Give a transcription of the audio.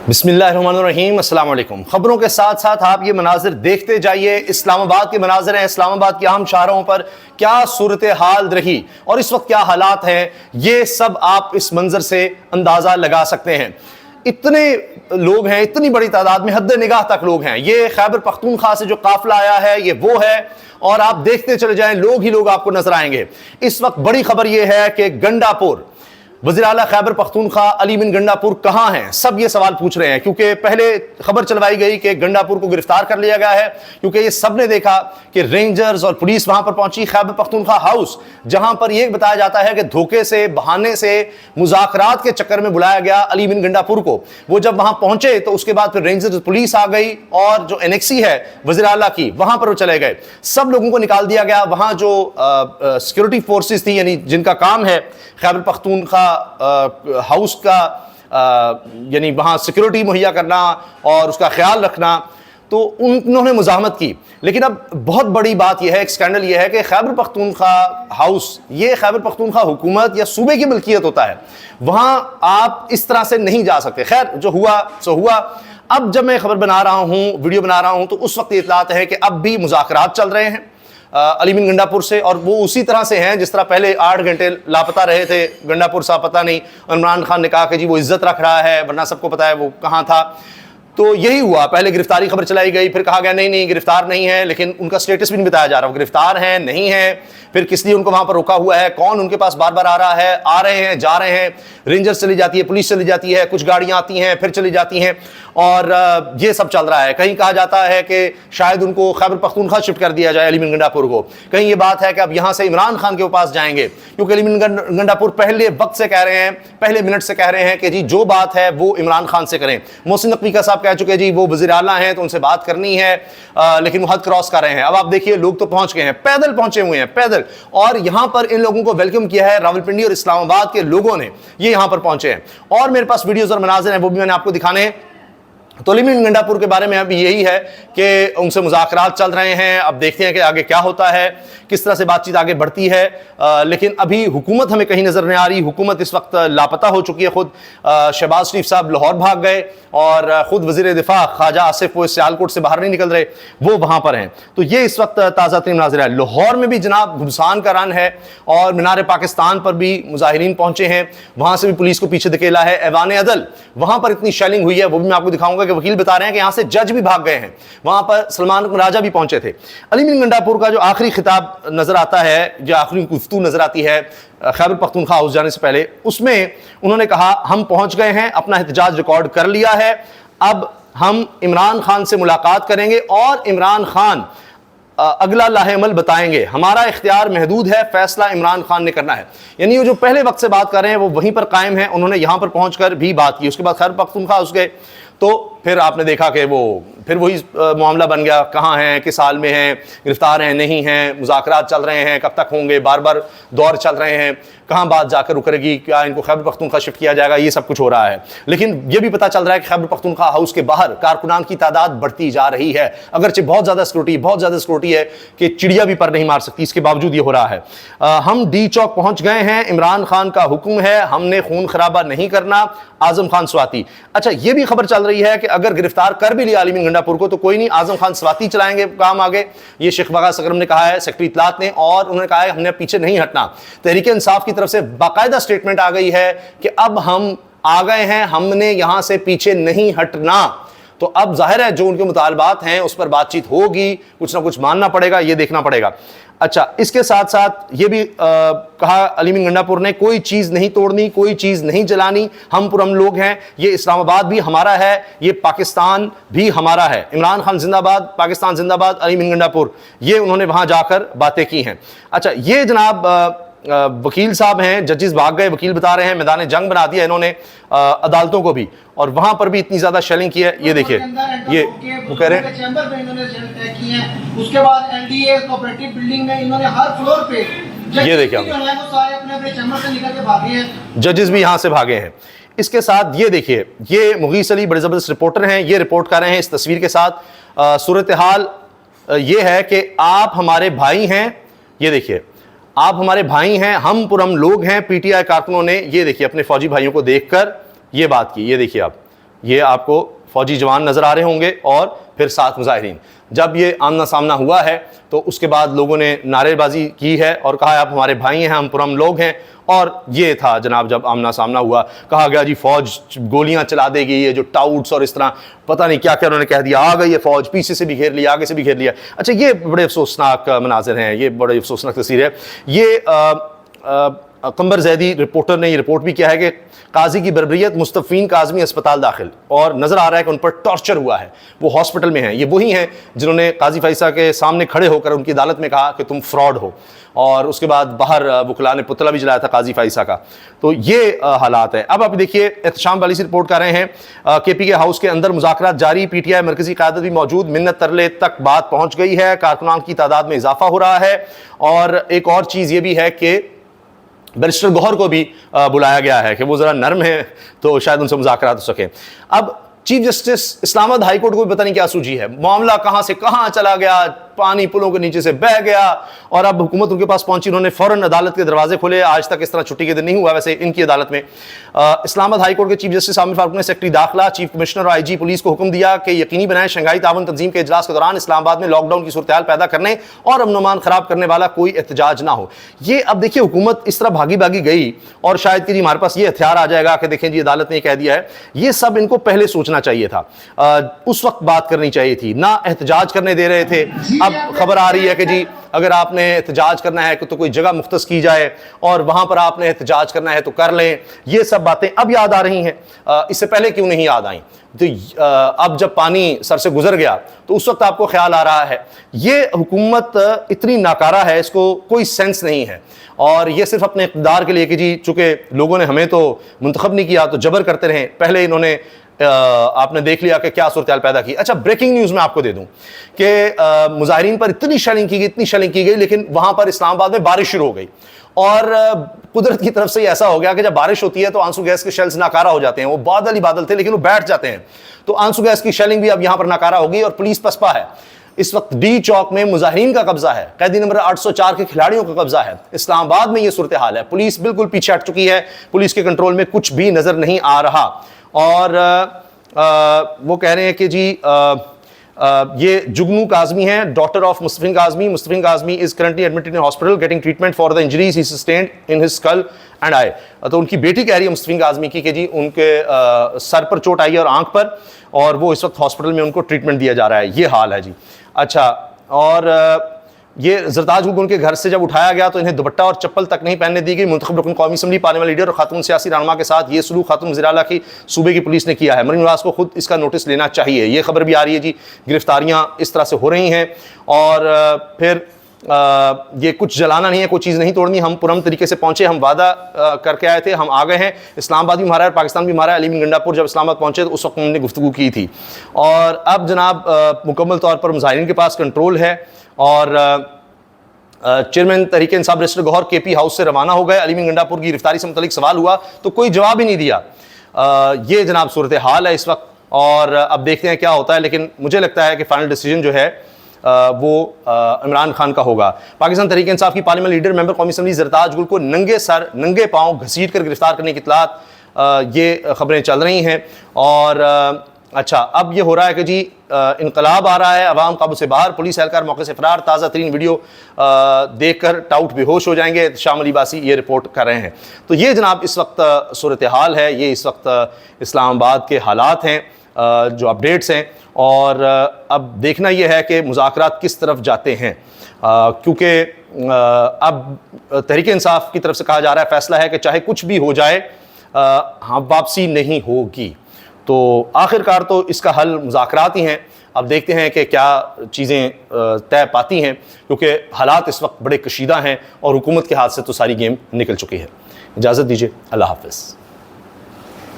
बिस्मिल्लाहिर्रहमानिर्रहीम, अस्सलाम वालेकुम। खबरों के साथ साथ आप ये मनाजिर देखते जाइए। इस्लामाबाद के मनाजिर हैं। इस्लामाबाद के अहम शाहरों पर क्या सूरत हाल रही और इस वक्त क्या हालात हैं, ये सब आप इस मंजर से अंदाज़ा लगा सकते हैं। इतने लोग हैं, इतनी बड़ी तादाद में, हद निगाह तक लोग हैं। ये खैबर पख्तूनख्वा से जो काफिला आया है ये वो है, और आप देखते चले जाएं, लोग ही लोग आपको नजर आएंगे। इस वक्त बड़ी खबर यह है कि गंडापुर, वज़ीर आला खैबर पख्तूनख्वा अली बिन गंडापुर कहां हैं। सब ये सवाल पूछ रहे हैं क्योंकि पहले खबर चलवाई गई कि गंडापुर को गिरफ्तार कर लिया गया है, क्योंकि ये सब ने देखा कि रेंजर्स और पुलिस वहां पर पहुंची। खैबर पख्तूनख्वा हाउस, जहां पर यह बताया जाता है कि धोखे से, बहाने से, मुज़ाकरात के चक्कर में बुलाया गया अली बिन गंडापुर को। वो जब वहां पहुंचे तो उसके बाद फिर रेंजर्स पुलिस आ गई और जो एनेक्सी है वज़ीर आला की, वहां पर वो चले गए। सब लोगों को निकाल दिया गया। वहां जो सिक्योरिटी फोर्सेस थी, यानी जिनका काम है खैबर पख्तूनख्वा हाउस का, यानी वहां सिक्योरिटी मुहैया करना और उसका ख्याल रखना, तो उन्होंने मुजाहमत की। लेकिन अब बहुत बड़ी बात यह है, एक स्कैंडल यह है कि खैबर पख्तूनख्वा हाउस, ये खैबर पख्तूनख्वा हुकूमत या सूबे की मिल्कियत होता है। वहां आप इस तरह से नहीं जा सकते। खैर, जो हुआ सो हुआ। अब जब मैं खबर बना रहा हूं, वीडियो बना रहा हूं, तो उस वक्त इत्तलात है कि अब भी मुज़ाकरात चल रहे हैं अली बिन गंडापुर से, और वो उसी तरह से हैं जिस तरह पहले 8 घंटे लापता रहे थे गंडापुर साहब। पता नहीं, इमरान खान ने कहा कि जी वो इज्जत रख रहा है, वरना सबको पता है वो कहाँ था। तो यही हुआ, पहले गिरफ्तारी खबर चलाई गई, फिर कहा गया नहीं नहीं गिरफ्तार नहीं है, लेकिन उनका स्टेटस भी नहीं बताया जा रहा, वो गिरफ्तार है नहीं है, फिर किस लिए उनको वहां पर रोका हुआ है, कौन उनके पास बार बार आ रहा है, आ रहे हैं, जा रहे हैं, रेंजर्स चली जाती है, पुलिस चली जाती है, कुछ गाड़ियां आती हैं फिर चली जाती हैं, और ये सब चल रहा है। कहीं कहा जाता है कि शायद उनको खैबर पख्तूनख्वा शिफ्ट कर दिया जाए अली बिन गंडापुर को, कहीं ये बात है कि अब यहां से इमरान खान के पास जाएंगे, क्योंकि अली बिन गंडापुर पहले वक्त से कह रहे हैं, पहले मिनट से कह रहे हैं कि जी जो बात है वो इमरान खान से करें। मोहसिन नकवी का साहब कह चुके जी वो वज़ीर आला हैं तो उनसे बात करनी है, लेकिन वो हद क्रॉस कर रहे हैं। अब आप देखिए, लोग तो पहुंच गए हैं, पैदल पहुंचे हुए हैं, पैदल, और यहां पर इन लोगों को वेलकम किया है रावलपिंडी और इस्लामाबाद के लोगों ने, ये यहां पर पहुंचे हैं। और मेरे पास वीडियोस और मनाज़िर हैं, वो भी मैंने आपको दिखाने हैं। तो अली बिन गंडापुर के बारे में अभी यही है कि उनसे मुज़ाकरात चल रहे हैं। अब देखते हैं कि आगे क्या होता है, किस तरह से बातचीत आगे बढ़ती है। लेकिन अभी हुकूमत हमें कहीं नजर नहीं आ रही। हुकूमत इस वक्त लापता हो चुकी है। खुद शहबाज शरीफ साहब लाहौर भाग गए, और खुद वज़ीर दिफा ख्वाजा आसिफ वो सियालकोट से बाहर नहीं निकल रहे, वो वहां पर हैं। तो ये इस वक्त ताज़ा तरीन नाज़िर है। लाहौर में भी जनाब घुमसान का रन है, और मीनार पाकिस्तान पर भी मुजाहिरीन पहुंचे हैं, वहां से भी पुलिस को पीछे धकेला है। ऐवान अदल, वहां पर इतनी शेलिंग हुई है, वो भी मैं आपको दिखाऊंगा कि वकील बता रहे हैं कि यहां से जज भी भाग गए हैं। वहां पर सलमान राजा भी पहुंचे थे। अली बिन गंडापुर का जो आखिरी खिताब नजर आता है, जो आखिरी गुफ्तगू नजर आती है खैबर पख्तूनख्वा हाउस जाने से पहले, उसमें उन्होंने कहा हम पहुंच गए हैं, अपना एहतजाज रिकॉर्ड कर लिया है, अब हम इमरान खान से मुलाकात करेंगे और इमरान खान अगला लाहेअमल बताएंगे। हमारा इख्तियार महदूद है, फैसला इमरान खान ने करना है। यानी वो जो पहले वक्त से बात कर रहे हैं वो वहीं पर कायम है। उन्होंने यहां पर पहुंचकर भी बात की। उसके बाद खैबर पख्तूनख्वा हाउस गए, तो फिर आपने देखा कि वो फिर वही मामला बन गया, कहाँ हैं, किस हाल में हैं, गिरफ्तार हैं नहीं हैं, मुज़ाकरात चल रहे हैं, कब तक होंगे, बार बार दौर चल रहे हैं, कहाँ बात जाकर रुकेगी, क्या इनको खैबर पख्तूनख्वा शिफ्ट किया जाएगा, ये सब कुछ हो रहा है। लेकिन ये भी पता चल रहा है कि खैबर पख्तूनख्वा हाउस के बाहर कारकुनान की तादाद बढ़ती जा रही है। अगरचे बहुत ज़्यादा सिक्योरिटी है कि चिड़िया भी पर नहीं मार सकती, इसके बावजूद ये हो रहा है। हम डी चौक पहुंच गए हैं, इमरान खान का हुक्म है, हमने खून खराबा नहीं करना, आजम खान स्वाति। अच्छा, ये भी खबर चल रही है कि अगर गिरफ्तार कर भी लिया अली बिन गंडापुर को तो कोई नहीं, आजम खान स्वाति चलाएंगे काम आगे। ये शेख वकास अकरम ने कहा है, सेक्रेटरी इत्तलात ने, और उन्होंने कहा है हमने पीछे नहीं हटना। तहरीक इंसाफ की तरफ से बाकायदा स्टेटमेंट आ गई है कि अब हम आ गए हैं, हमने यहां से पीछे नहीं हटना। तो अब जाहिर है जो उनके मुतालबात हैं उस पर बातचीत होगी, कुछ ना कुछ मानना पड़ेगा, ये देखना पड़ेगा। अच्छा, इसके साथ साथ ये भी कहा अली बिन गंडापुर ने, कोई चीज़ नहीं तोड़नी, कोई चीज़ नहीं जलानी, हम पुरम लोग हैं, ये इस्लामाबाद भी हमारा है, ये पाकिस्तान भी हमारा है। इमरान खान जिंदाबाद, पाकिस्तान जिंदाबाद, अली बिन गंडापुर, ये उन्होंने वहाँ जाकर बातें की हैं। अच्छा, ये जनाब वकील साहब हैं, जजेस भाग गए, वकील बता रहे हैं मैदान जंग बना दिया इन्होंने अदालतों को भी, और वहां पर भी इतनी ज्यादा शेलिंग की है। ये देखिए, ये वो कह रहे हैं चैम्बर पे इन्होंने की है। उसके बाद एलडीए कोऑपरेटिव बिल्डिंग में इन्होंने हर फ्लोर पे, ये देखिए, जो है वो सारे अपने अपने चैम्बर से निकल के भागे हैं, जजेस भी यहां से भागे हैं। इसके साथ ये देखिए, ये मुगीस अली बड़े जबरदस्त रिपोर्टर हैं, ये रिपोर्ट कर रहे हैं इस तस्वीर के साथ। सूरत हाल ये है कि आप हमारे भाई हैं, ये देखिए, आप हमारे भाई हैं, हम पुरम लोग हैं। पीटीआई कारकुनों ने, ये देखिए, अपने फौजी भाइयों को देखकर ये बात की। ये देखिए आप, ये आपको फौजी जवान नज़र आ रहे होंगे और फिर 7 मुजाहिरीन। जब ये आमना सामना हुआ है तो उसके बाद लोगों ने नारेबाजी की है और कहा आप हमारे भाई हैं, हम पुरम लोग हैं। और ये था जनाब, जब आमना सामना हुआ कहा गया जी फ़ौज गोलियां चला देगी, ये जो टाउट्स और इस तरह पता नहीं क्या क्या उन्होंने कह दिया, आ गई ये फ़ौज, पीछे से भी घेर लिया, आगे से भी घेर लिया। अच्छा, ये बड़े अफसोसनाक मनाजिर हैं, ये बड़े अफसोसनाक तस्वीर है। ये कंबर जैदी रिपोर्टर ने ये रिपोर्ट भी किया है कि काजी की बरबरियत, मुस्तफ़ीन काज़मी अस्पताल दाखिल, और नज़र आ रहा है कि उन पर टॉर्चर हुआ है, वो हॉस्पिटल में हैं। ये वही हैं जिन्होंने काजी फैसा के सामने खड़े होकर उनकी अदालत में कहा कि तुम फ्रॉड हो, और उसके बाद बाहर वकला ने पुतला भी जलाया था काजी फैसा का। तो ये हालात है। अब आप देखिए, एहतशाम वाली से रिपोर्ट कर रहे हैं KPK हाउस के अंदर मुज़ाकरात जारी, PTI मरकजी क़यादत भी मौजूद, मिन्नत तरले तक बात पहुँच गई है, कारकुनान की तादाद में इजाफा हो रहा है। और एक और चीज़ ये भी है कि बैरिस्टर गौहर को भी बुलाया गया है कि वो ज़रा नर्म है तो शायद उनसे मुज़ाकरात हो सके। अब chief justice Islamabad high court को भी पता नहीं क्या सूझी है, मामला कहां से कहां चला गया, पानी पुलों के नीचे से बह गया, और अब हुकूमत उनके पास पहुंची, उन्होंने फौरन अदालत के दरवाजे खोले। आज तक इस तरह छुट्टी के दिन नहीं हुआ वैसे इनकी अदालत में। इस्लामाबाद हाई कोर्ट के चीफ जस्टिस आमिर फारूक ने सेक्रेटरी दाखिला, चीफ कमिश्नर और IG पुलिस को हुक्म दिया कि यकीनी बनाएं शंघाई ताउन तंजीम के इजलास के दौरान इस्लामाबाद में लॉकडाउन की सूरत हाल पैदा करने और अमन-ओ-अमान खराब करने वाला कोई एहतजाज ना हो। ये अब देखिए, हुकूमत इस तरह भागी भागी गई और शायद कि जी हमारे पास ये हथियार आ जाएगा कि देखें जी अदालत ने कह दिया है। ये सब इनको पहले सोचना चाहिए था, उस वक्त बात करनी चाहिए थी, ना एहतजाज करने दे रहे थे। अब खबर आ रही है कि जी अगर आपने एहतजाज करना है तो कोई जगह मुख्तस की जाए और वहां पर आपने एहतजाज करना है तो कर लें। ये सब बातें अब याद आ रही हैं, इससे पहले क्यों नहीं याद आई? तो अब जब पानी सर से गुजर गया तो उस वक्त आपको ख्याल आ रहा है। ये हुकूमत इतनी नाकारा है, इसको कोई सेंस नहीं है, और ये सिर्फ अपने इक़्तिदार के लिए कि जी चूंकि लोगों ने हमें तो मुंतखब नहीं किया तो जबर करते रहे। पहले इन्होंने आपने देख लिया कि क्या सूरत हाल पैदा की। अच्छा, ब्रेकिंग न्यूज़ में आपको दे दूं कि मुजाहिरीन पर इतनी शेलिंग की गई, लेकिन वहां पर इस्लामाबाद में बारिश शुरू हो गई, और कुदरत की तरफ से ऐसा हो गया कि जब बारिश होती है तो आंसू गैस के शेल्स नाकारा हो जाते हैं। वो बादल ही बादल थे लेकिन वो बैठ जाते हैं, तो आंसू गैस की शेलिंग भी अब यहां पर नाकारा होगी और पुलिस पसपा है। इस वक्त D चौक में मुजाहिरीन का कब्जा है, कैदी नंबर 804 के खिलाड़ियों का कब्जा है। इस्लामाबाद में यह सूरत हाल है, पुलिस बिल्कुल पीछे हट चुकी है, पुलिस के कंट्रोल में कुछ भी नजर नहीं आ रहा। और वो कह रहे हैं कि जी ये जुगनू काज़मी है, daughter of Mustafeen Kazmi. Mustafeen Kazmi is currently admitted in hospital getting treatment for the injuries he sustained in his skull and eye. तो उनकी बेटी कह रही है मुस्तफ़ीन काज़मी की कि जी उनके सर पर चोट आई है और आंख पर, और वो इस वक्त हॉस्पिटल में उनको ट्रीटमेंट दिया जा रहा है। ये हाल है जी। अच्छा, और ये जरदाज गुल उनके घर से जब उठाया गया तो इन्हें दुपट्टा और चप्पल तक नहीं पहनने दी गई। मुंतखब रुकन कौमी असम्बली, पार्लियामेंट लीडर और खातून सियासी रहनुमा के साथ ये सलूक खातून वज़ीर आला की सूबे की पुलिस ने किया है। मरीम नवाज को खुद इसका नोटिस लेना चाहिए। ये खबर भी आ रही है जी, गिरफ्तारियां इस तरह से हो रही हैं। और फिर ये कुछ जलाना नहीं है, कोई चीज़ नहीं तोड़नी, हम पुरम तरीके से पहुंचे, हम वादा करके आए थे, हम आ गए हैं। इस्लामाबाद भी हमारा है, पाकिस्तान भी हमारा है। अली गंडापुर जब इस्लामाबाद पहुंचे तो उस वक्त हमने गुफ्तगू की थी। और अब जनाब मुकम्मल तौर पर मुजाहिरीन के पास कंट्रोल है, और chairman Tehreek Insaf barrister Gauhar KP house से रवाना हो गए। अली गंडापुर की गिरफ्तारी से मुतल्लिक सवाल हुआ तो कोई जवाब ही नहीं दिया। ये जनाब सूरत हाल है इस वक्त, और अब देखते हैं क्या होता है। लेकिन मुझे लगता है कि फाइनल डिसीजन जो है वो इमरान खान का होगा। पाकिस्तान तहरीक इंसाफ की पार्लियामेंट लीडर मेंबर कौमी असम्बली जरदाज गुल को नंगे सर नंगे पाँव घसीट कर गिरफ्तार करने की इतलात, ये खबरें चल रही हैं। और अच्छा, अब ये हो रहा है कि जी इनकलाब आ रहा है, अवाम काबू से बाहर, पुलिस एहलकार मौके से फरार। ताज़ा तरीन वीडियो देखकर टाउट बेहोश हो जाएंगे, शाम अली बासी ये रिपोर्ट कर रहे हैं। तो ये जनाब इस वक्त सूरत हाल है, ये इस वक्त इस्लामाबाद के हालात हैं, जो अपडेट्स हैं। और अब देखना यह है कि मुज़ाकरात किस तरफ जाते हैं, क्योंकि अब तहरीक इंसाफ की तरफ से कहा जा रहा है, फैसला है कि चाहे कुछ भी हो जाए हाँ वापसी नहीं होगी। तो आखिरकार तो इसका हल मुज़ाकरात ही हैं। अब देखते हैं कि क्या चीज़ें तय पाती हैं, क्योंकि हालात इस वक्त बड़े कशीदा हैं और हुकूमत के हाथ से तो सारी गेम निकल चुकी है। इजाज़त दीजिए, अल्लाह हाफ़िज़।